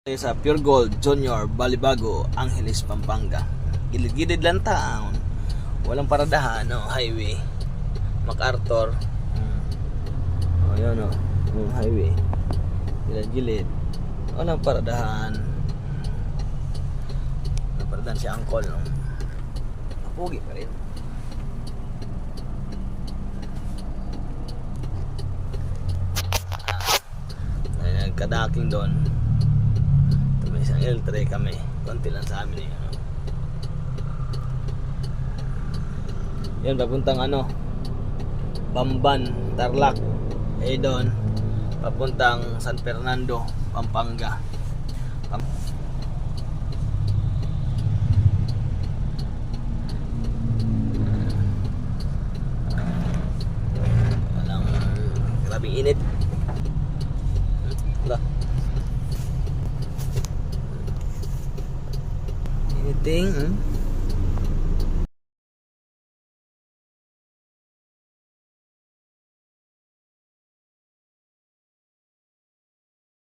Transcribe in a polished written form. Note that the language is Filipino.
Sa Pure Gold Junior Balibago, Angeles, Pampanga. Gilid-gilid lang taon. Walang paradahan, no? Highway. MacArthur. Oh, yun, no? Highway. Gilid-gilid. Walang paradahan. Walang paradahan si Uncle, no? Pugi pa rin. Nagkadaking doon. May isang L3 kami. Konti lang sa amin eh. Yan, papuntang Bamban, Tarlac. Doon papuntang San Fernando, Pampanga. Walang grabing init. Wala. Anything?